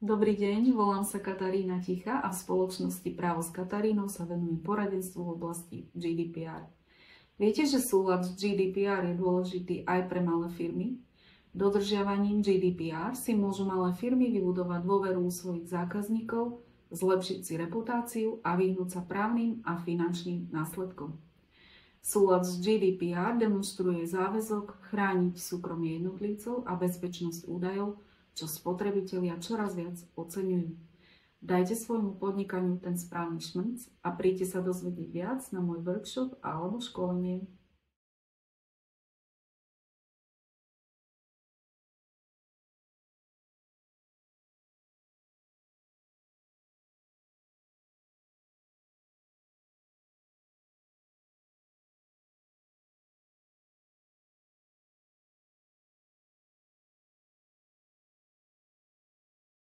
Dobrý deň, volám sa Katarína Tichá a v spoločnosti Právo s Katarínou sa venujem poradenstvu v oblasti GDPR. Viete, že súlad s GDPR je dôležitý aj pre malé firmy? Dodržiavaním GDPR si môžu malé firmy vybudovať dôveru u svojich zákazníkov, zlepšiť si reputáciu a vyhnúť sa právnym a finančným následkom. Súlad s GDPR demonstruje záväzok chrániť súkromie jednotlivcov a bezpečnosť údajov, čo spotrebitelia čoraz viac oceňujú. Dajte svojmu podnikaniu ten správny šmrnc a príďte sa dozvedieť viac na môj workshop alebo školenie.